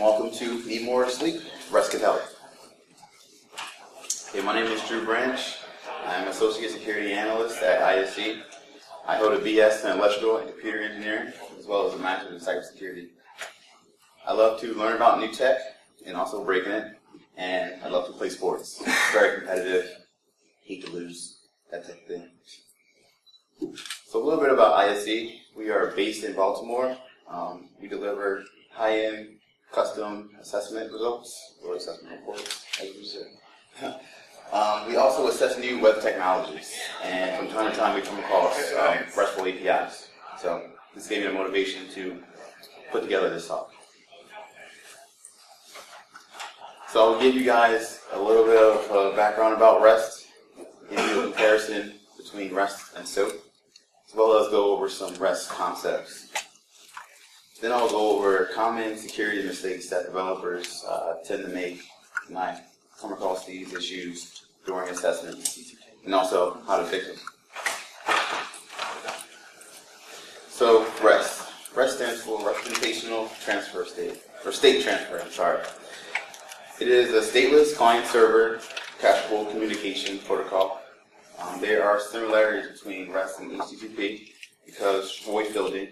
welcome to Need More Sleep, Rest Can Help. Okay, my name is Drew Branch. I'm Associate Security Analyst at ISC. I hold a BS in Electrical and Computer Engineering, as well as a Master's in Cybersecurity. I love to learn about new tech and also break in it, and I love to play sports. Very competitive, hate to lose, that type of thing. So a little bit about ISC. We are based in Baltimore. We deliver high-end custom assessment results, or assessment reports, as we say. We also assess new web technologies, and from time to time we come across RESTful APIs. So this gave me the motivation to put together this talk. So I'll give you guys a little bit of background about REST, give you a comparison between REST and SOAP, as well as go over some REST concepts. Then I'll go over common security mistakes that developers tend to make when I come across these issues during assessments, and also how to fix them. So REST. REST stands for Representational Transfer State, or State Transfer, I'm sorry. It is a stateless client-server cacheable communication protocol. There are similarities between REST and HTTP because Troy Fielding,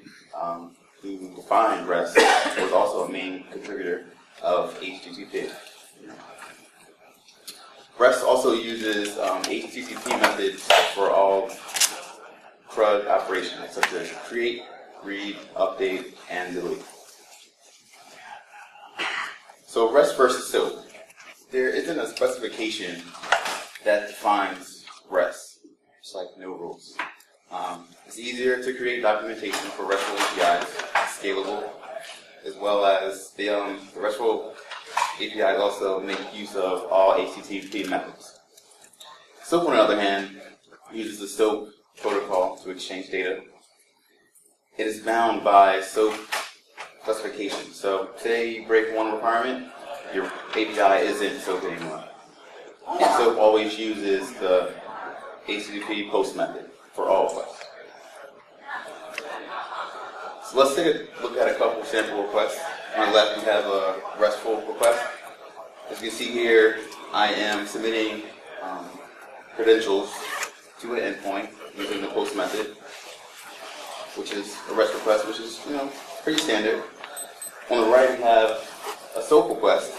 who defined REST, was also a main contributor of HTTP. REST also uses HTTP methods for all CRUD operations, such as create, read, update, and delete. So REST versus SOAP. There isn't a specification that defines REST. It's like no rules. It's easier to create documentation for RESTful APIs, scalable, as well as the RESTful APIs also make use of all HTTP methods. SOAP, on the other hand, uses the SOAP protocol to exchange data. It is bound by SOAP specifications. So say you break one requirement, your API isn't SOAP anymore. And SOAP always uses the HTTP post method for all requests. So let's take a look at a couple sample requests. On the left, we have a RESTful request. As you can see here, I am submitting credentials to an endpoint using the post method, which is a REST request, which is pretty standard. On the right, we have a SOAP request.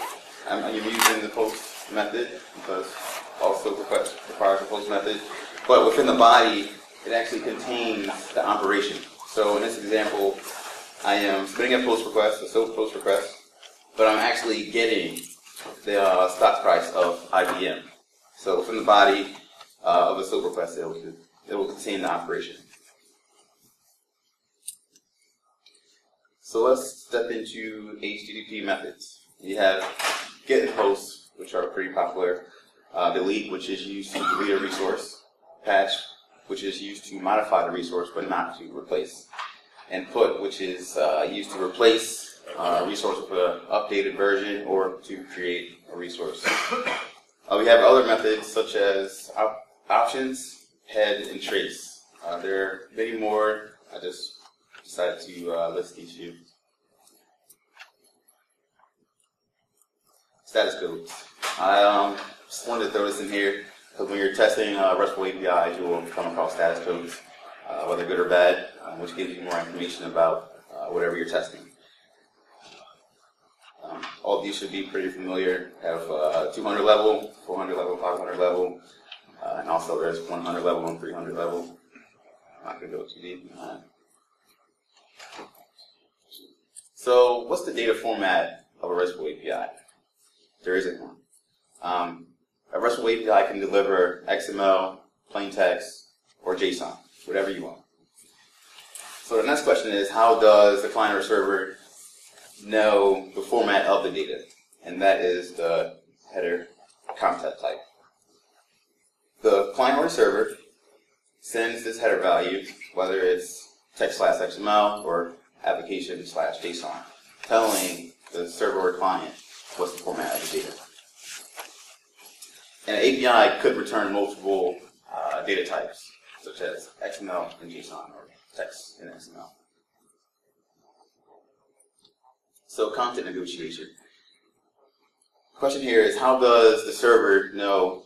I'm using the post method because all SOAP requests requires a post method. But within the body, it actually contains the operation. So in this example, I am submitting a post request, a SOAP post request, but I'm actually getting the stock price of IBM. So within the body of a SOAP request, it will contain the operation. So let's step into HTTP methods. You have get and post, which are pretty popular, delete, which is used to delete a resource, patch, which is used to modify the resource but not to replace, and put, which is used to replace a resource with an updated version or to create a resource. We have other methods such as options, head, and trace. There are many more. I just decided to list these few. Status codes. I just wanted to throw this in here because when you're testing RESTful APIs, you will come across status codes, whether good or bad, which gives you more information about whatever you're testing. All of these should be pretty familiar. Have 200 level, 400 level, 500 level, and also there's 100 level and 300 level. I'm not going to go too deep. So what's the data format of a RESTful API? There isn't one. A RESTful API can deliver XML, plain text, or JSON, whatever you want. So the next question is, how does the client or server know the format of the data? And that is the header content type. The client or server sends this header value, whether it's text/XML or application/JSON, telling the server or client what's the format of the data. And an API could return multiple data types, such as XML and JSON, or text and XML. So content negotiation. The question here is, how does the server know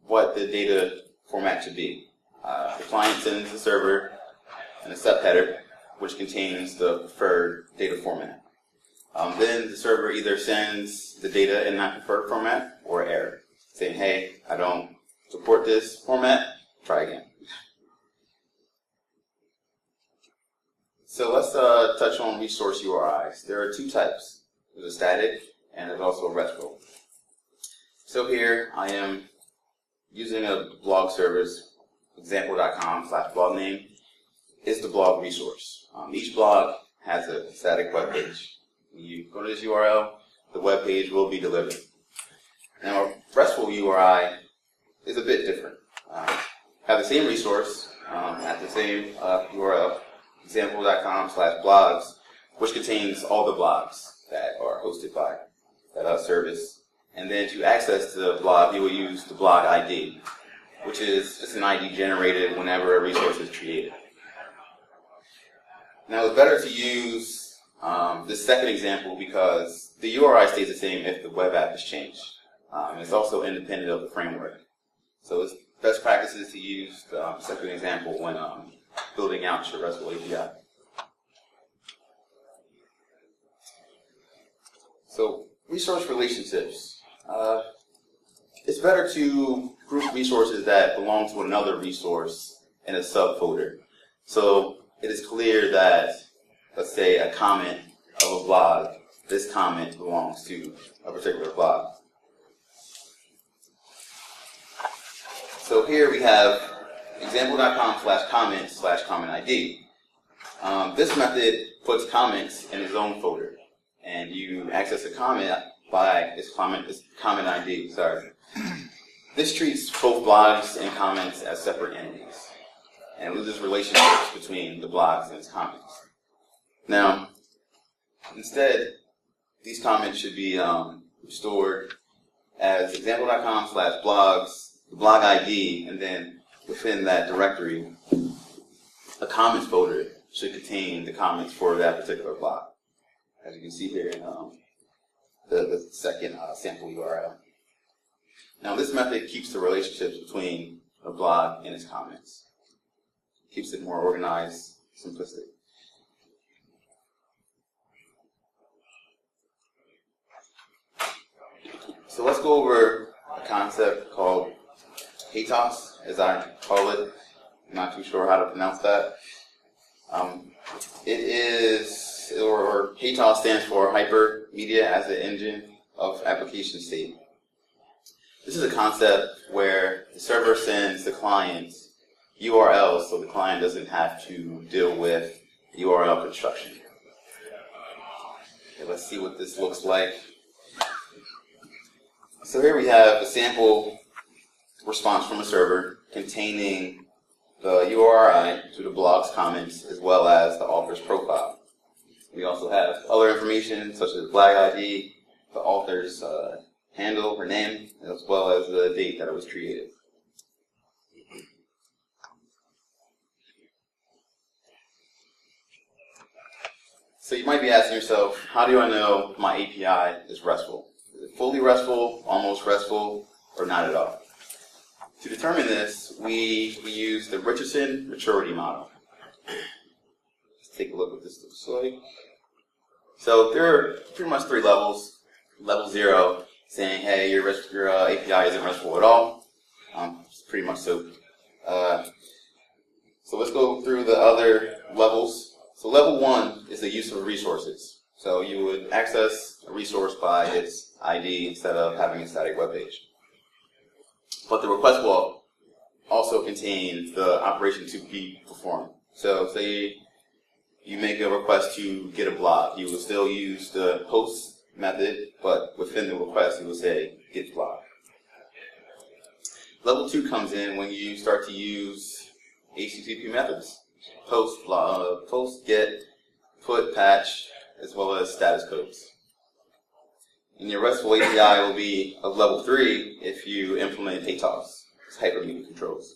what the data format should be? The client sends the server and a subheader, which contains the preferred data format. Then the server either sends the data in that preferred format or error, saying, hey, I don't support this format, try again. So let's touch on resource URIs. There are two types. There's a static and there's also a RESTful. So here I am using a blog service, example.com/blog name is the blog resource. Each blog has a static web page. When you go to this URL, the web page will be delivered. Now, a RESTful URI is a bit different. Have the same resource at the same URL, example.com/blogs, which contains all the blogs that are hosted by that service. And then to access the blog, you will use the blog ID, which is just an ID generated whenever a resource is created. Now, it's better to use this second example because the URI stays the same if the web app is changed. It's also independent of the framework. So it's best practices to use the second example when building out your RESTful API. So resource relationships. It's better to group resources that belong to another resource in a subfolder. So it is clear that, let's say, a comment of a blog, this comment belongs to a particular blog. So here we have example.com/comment/comment ID. This method puts comments in its own folder, and you access a comment by its comment ID. Sorry. This treats both blogs and comments as separate entities, and loses relationships between the blogs and its comments. Now, instead, these comments should be stored as example.com/blogs, the blog ID, and then within that directory, a comments folder should contain the comments for that particular blog, as you can see here in the second sample URL. Now, this method keeps the relationships between a blog and its comments. Keeps it more organized, simplistic. So let's go over a concept called HATOS, as I call it. I'm not too sure how to pronounce that. HATOS stands for Hypermedia as an Engine of Application State. This is a concept where the server sends the client URLs so the client doesn't have to deal with URL construction. Okay, let's see what this looks like. So here we have a sample response from a server containing the URI to the blog's comments as well as the author's profile. We also have other information such as blog ID, the author's handle or name, as well as the date that it was created. So you might be asking yourself, how do I know my API is RESTful? Is it fully RESTful, almost RESTful, or not at all? To determine this, we use the Richardson maturity model. Let's take a look at what this looks like. So there are pretty much three levels. Level 0, saying, hey, your API isn't RESTful at all. It's pretty much so. So let's go through the other levels. So level 1 is the use of resources. So you would access a resource by its ID instead of having a static web page. But the request will also contain the operation to be performed. So say you make a request to get a blog. You will still use the post method, but within the request you will say get blog. Level 2 comes in when you start to use HTTP methods. Post, blog, post, get, put, patch, as well as status codes. And your RESTful API will be of level 3 if you implement HATOS, hypermedia controls.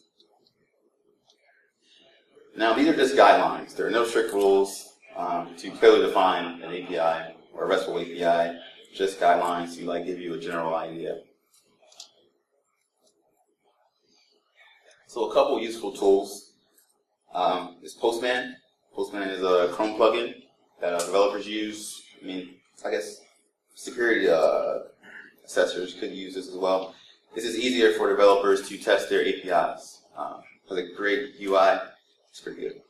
Now, these are just guidelines. There are no strict rules to clearly define an API or RESTful API, just guidelines to give you a general idea. So a couple useful tools is Postman. Postman is a Chrome plugin that developers use. I guess security assessors could use this as well. This is easier for developers to test their APIs. With a great UI, it's pretty good.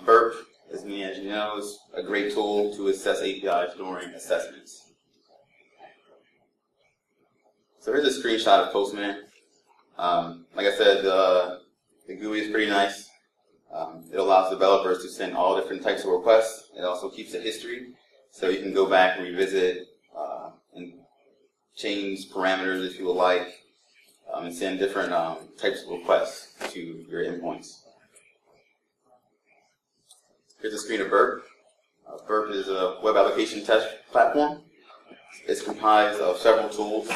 Burp, as you know, is a great tool to assess APIs during assessments. So here's a screenshot of Postman. Like I said, the GUI is pretty nice. It allows developers to send all different types of requests. It also keeps a history, so you can go back and revisit and change parameters if you would like, and send different types of requests to your endpoints. Here's a screen of Burp. Burp is a web application test platform. It's comprised of several tools.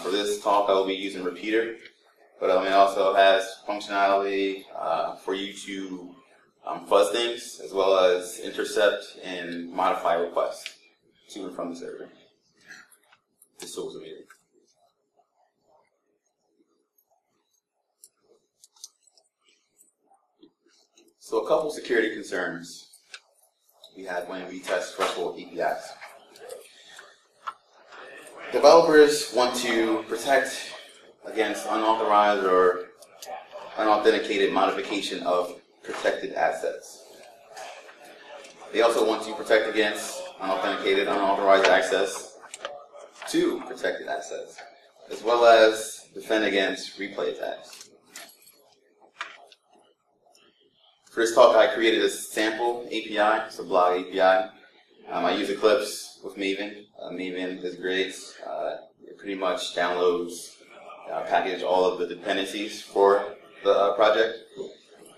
For this talk, I will be using Repeater, but it also has functionality for you to fuzz things, as well as intercept and modify requests to and from the server. This tool is amazing. So a couple security concerns we have when we test RESTful APIs. Developers want to protect against unauthorized or unauthenticated modification of protected assets. They also want to protect against unauthenticated, unauthorized access to protected assets, as well as defend against replay attacks. For this talk, I created a sample API, it's a blog API. I use Eclipse with Maven. Maven is great. It pretty much downloads, package all of the dependencies for the project.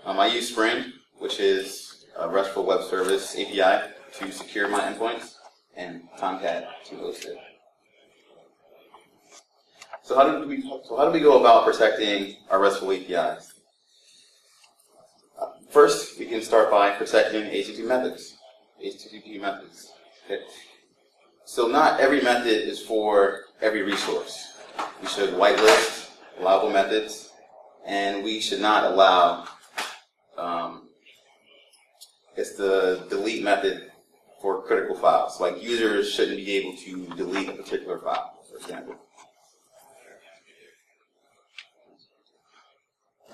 I use Spring, which is a RESTful web service API to secure my endpoints, and Tomcat to host it. So how do we go about protecting our RESTful APIs? First, we can start by protecting HTTP methods. Okay. So not every method is for every resource. We should whitelist allowable methods, and we should not allow the delete method for critical files. Like users shouldn't be able to delete a particular file, for example.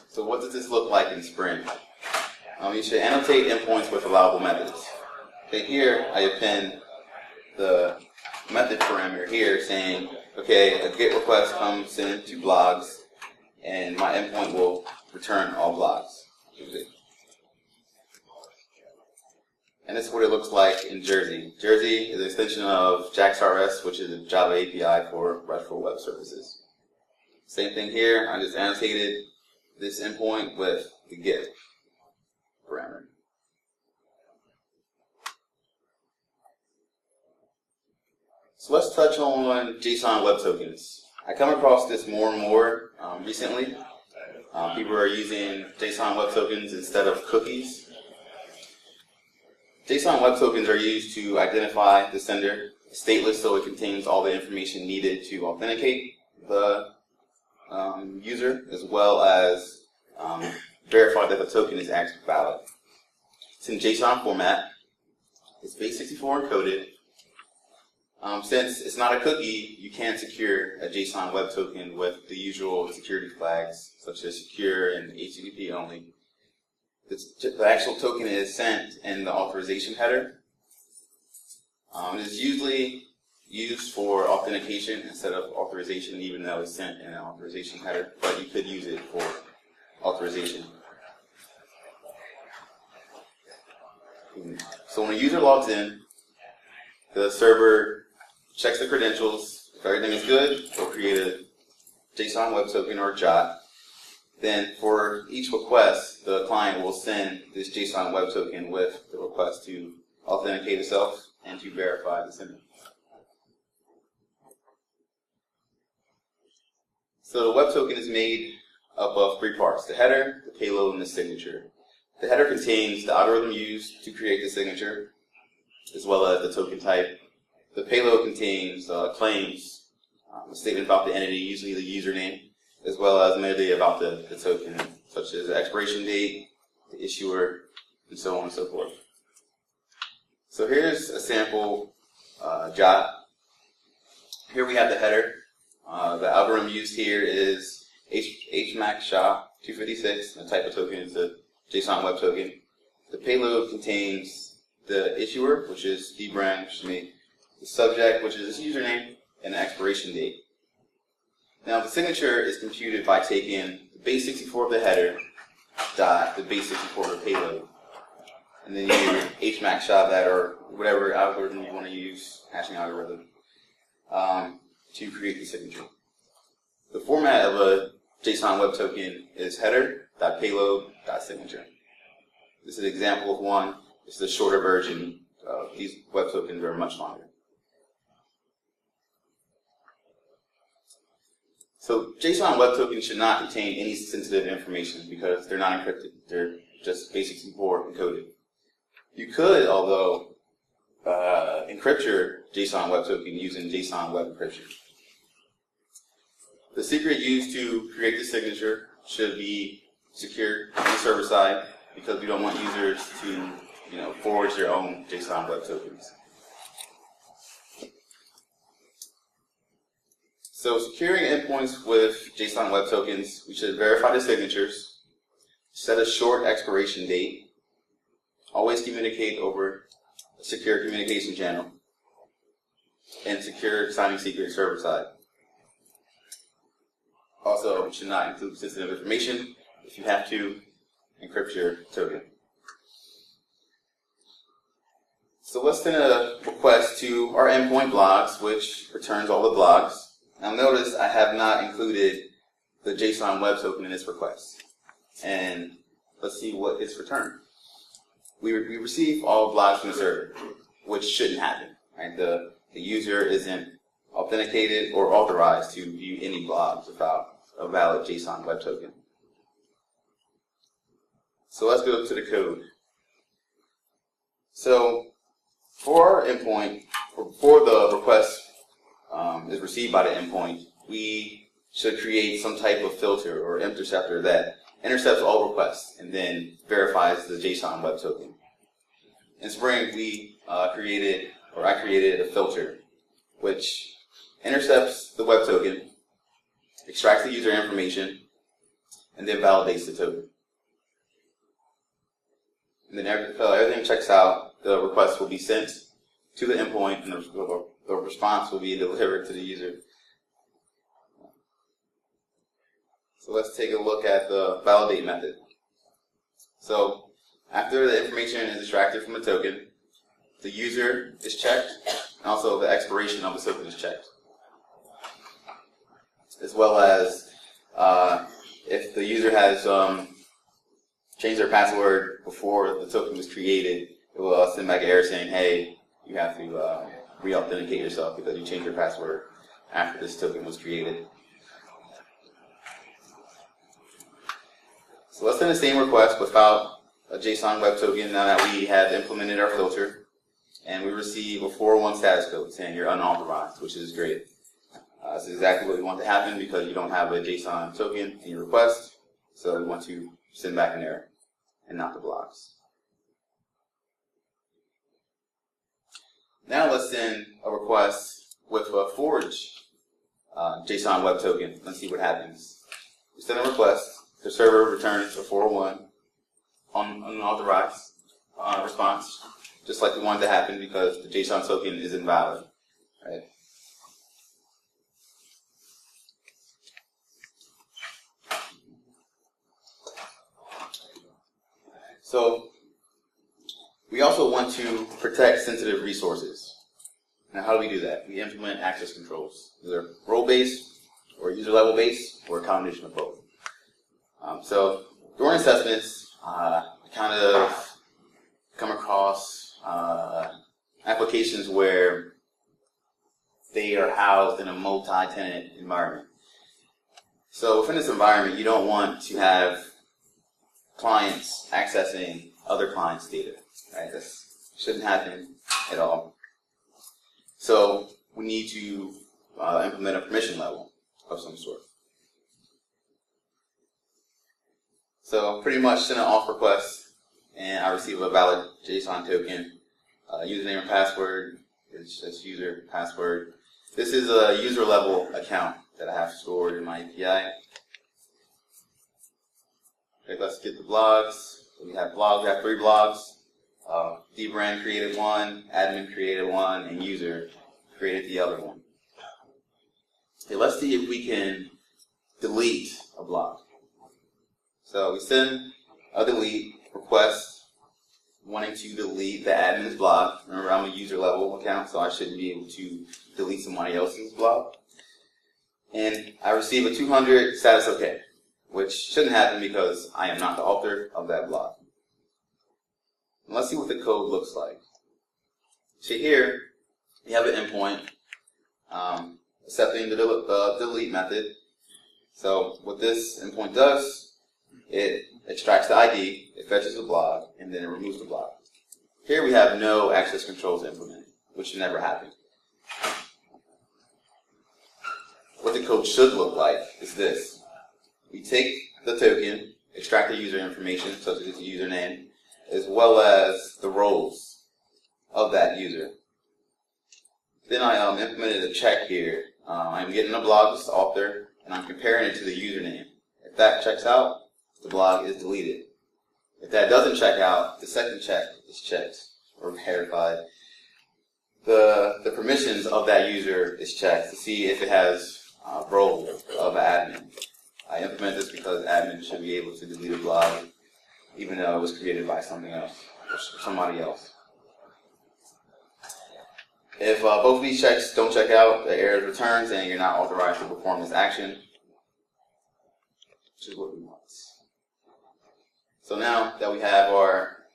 So what does this look like in Spring? You should annotate endpoints with allowable methods. Okay, here I append the method parameter here saying, okay, a GET request comes in to blogs, and my endpoint will return all blogs. And this is what it looks like in Jersey. Jersey is an extension of JAX-RS, which is a Java API for RESTful web services. Same thing here, I just annotated this endpoint with the GET parameter. So let's touch on JSON Web Tokens. I come across this more and more recently. People are using JSON Web Tokens instead of cookies. JSON Web Tokens are used to identify the sender. It's stateless, so it contains all the information needed to authenticate the user, as well as verify that the token is actually valid. It's in JSON format. It's base64 encoded. Since it's not a cookie, you can secure a JSON Web Token with the usual security flags, such as secure and HTTP only. The actual token is sent in the authorization header. It is usually used for authentication instead of authorization, even though it's sent in an authorization header, but you could use it for authorization. So when a user logs in, the server checks the credentials. If everything is good, it'll create a JSON Web Token or JOT. Then for each request, the client will send this JSON Web Token with the request to authenticate itself and to verify the sender. So the Web Token is made up of three parts: the header, the payload, and the signature. The header contains the algorithm used to create the signature, as well as the token type, The payload contains claims, a statement about the entity, usually the username, as well as metadata about the token, such as the expiration date, the issuer, and so on and so forth. So here's a sample job. Here we have the header. The algorithm used here is HMAC SHA-256. The type of token is the JSON Web Token. The payload contains the issuer, which is dbrand, which is me, the subject, which is its username, and the expiration date. Now the signature is computed by taking the base 64 of the header dot the base 64 of the payload, and then you HMAC SHA that or whatever algorithm you want to use, hashing algorithm, to create the signature. The format of a JSON Web Token is header.payload.signature. This is an example of one. It's the shorter version. These web tokens are much longer. So JSON Web Tokens should not contain any sensitive information because they're not encrypted. They're just basic encoded. You could, although, encrypt your JSON Web Token using JSON Web Encryption. The secret used to create the signature should be secure on the server side because we don't want users to, forge their own JSON Web Tokens. So securing endpoints with JSON Web Tokens, we should verify the signatures, set a short expiration date, always communicate over a secure communication channel, and secure signing secret server side. Also, it should not include sensitive information. If you have to, encrypt your token. So let's send a request to our endpoint blogs, which returns all the blogs. Now notice I have not included the JSON Web Token in this request. And let's see what is returned. We receive all blogs from the server, which shouldn't happen. Right? The user isn't authenticated or authorized to view any blogs without a valid JSON Web Token. So let's go to the code. So for our endpoint, or before the request is received by the endpoint, we should create some type of filter or interceptor that intercepts all requests and then verifies the JSON Web Token. In Spring, I created a filter which intercepts the web token, extracts the user information, and then validates the token. And then everything checks out, the request will be sent to the endpoint, and the response will be delivered to the user. So let's take a look at the validate method. So after the information is extracted from the token, the user is checked, and also the expiration of the token is checked. As well as if the user has changed their password before the token was created, it will send back an error saying, hey, you have to re-authenticate yourself because you changed your password after this token was created. So let's send the same request without a JSON Web Token now that we have implemented our filter. And we receive a 401 status code saying you're unauthorized, which is great. This is exactly what we want to happen because you don't have a JSON token in your request. So we want to send back an error and not the blocks. Now let's send a request with a forge JSON Web Token. Let's see what happens. We send a request. The server returns a 401 unauthorized response, just like we wanted to happen because the JSON token is invalid. Right? So we also want to protect sensitive resources. Now, how do we do that? We implement access controls, either role-based or user-level based, or a combination of both. So during assessments, I kind of come across applications where they are housed in a multi-tenant environment. So within this environment, you don't want to have clients accessing other clients' data. Right? This shouldn't happen at all. So we need to implement a permission level of some sort. So pretty much send an auth request, and I receive a valid JSON token. Username and password is just user password. This is a user level account that I have stored in my API. Okay, let's get the blogs. So we have blogs. We have 3 blogs. dbrand created one, admin created one, and user created the other one. Okay, let's see if we can delete a blog. So we send a delete request wanting to delete the admin's blog. Remember, I'm a user level account, so I shouldn't be able to delete somebody else's blog. And I receive a 200 status OK, which shouldn't happen because I am not the author of that blog. And let's see what the code looks like. So here, we have an endpoint accepting the delete method. So what this endpoint does, it extracts the ID, it fetches the blog, and then it removes the blog. Here we have no access controls implemented, which should never happen. What the code should look like is this. We take the token, extract the user information, such as the username, as well as the roles of that user. Then I implemented a check here. I'm getting the blog's author, and I'm comparing it to the username. If that checks out, the blog is deleted. If that doesn't check out, the second check is checked or verified. The permissions of that user is checked to see if it has role of admin. I implement this because admin should be able to delete a blog even though it was created by something else or somebody else. If both of these checks don't check out, the error returns and you're not authorized to perform this action, which is what we want. So now that we have our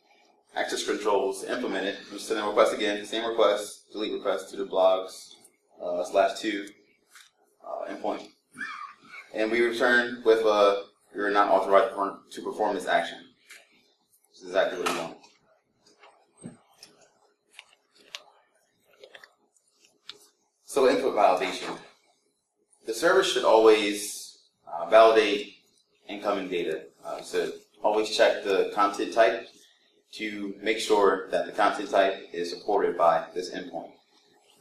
access controls implemented, we send a request again, same request, delete request to the blogs /2 endpoint. And we return with you're not authorized to perform this action. This is exactly what we want. So input validation. The server should always validate incoming data. So always check the content type to make sure that the content type is supported by this endpoint.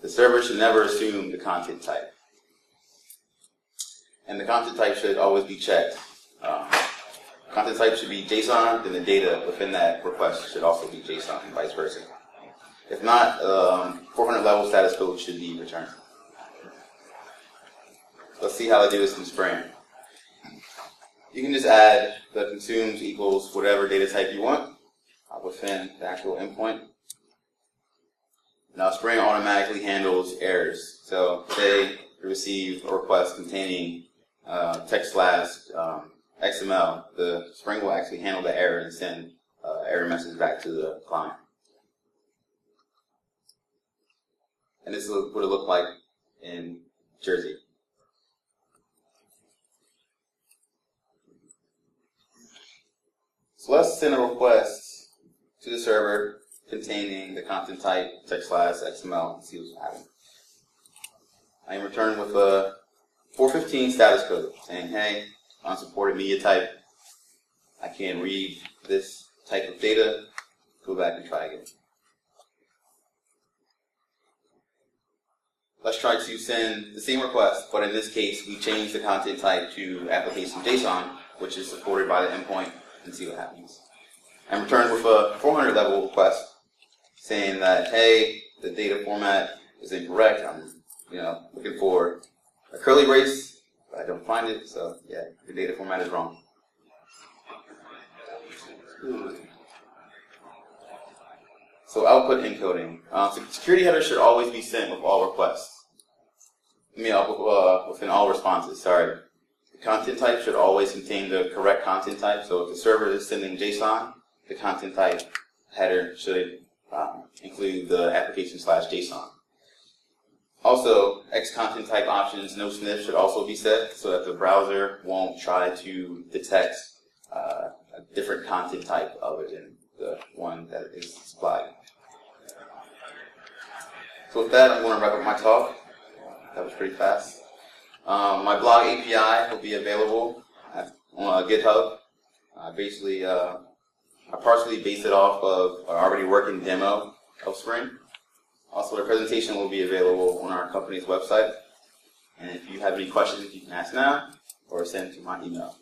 The server should never assume the content type. And the content type should always be checked. Content type should be JSON, then the data within that request should also be JSON, and vice versa. If not, 400 level status code should be returned. Let's see how to do this in Spring. You can just add the consumes equals whatever data type you want within the actual endpoint. Now Spring automatically handles errors. So say you receive a request containing text / XML, the Spring will actually handle the error and send error message back to the client. And this is what it looked like in Jersey. So let's send a request to the server containing the content type text / XML and see what's happening. I am returned with a 415 status code saying, hey, unsupported media type, I can't read this type of data, go back and try again. Let's try to send the same request, but in this case we change the content type to application JSON, which is supported by the endpoint, and see what happens. I'm returned with a 400 level request saying that, hey, the data format is incorrect. I'm looking for a curly brace, but I don't find it, so yeah, the data format is wrong. So output encoding. Security header should always be sent with all requests. Within all responses, sorry. The content type should always contain the correct content type. So if the server is sending JSON, the content type header should include the application /JSON. Also, X content type options, no sniff should also be set so that the browser won't try to detect a different content type other than the one that is supplied. So with that, I'm going to wrap up my talk. That was pretty fast. My blog API will be available on GitHub. I partially based it off of an already working demo of Spring. Also, the presentation will be available on our company's website. And if you have any questions, you can ask now or send to my email.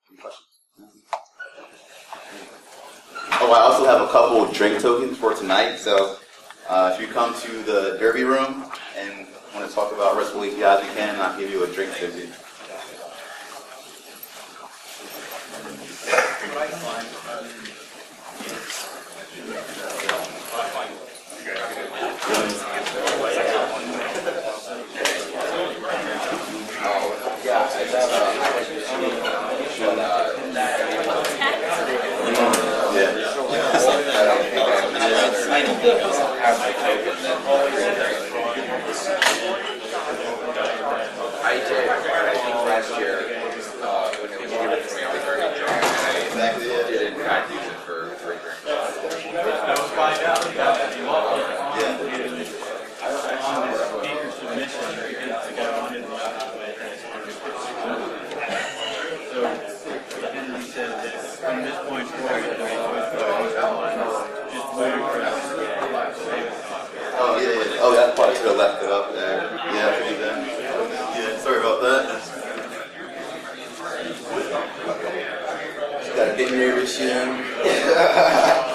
Any questions? Oh, I also have a couple drink tokens for tonight. So if you come to the Derby room and want to talk about RESTful APIs, we can, and I'll give you a drink token. Oh, that part, I should have left it up there. Yeah, I could do that. Yeah, sorry about that. Just gotta get near this shit.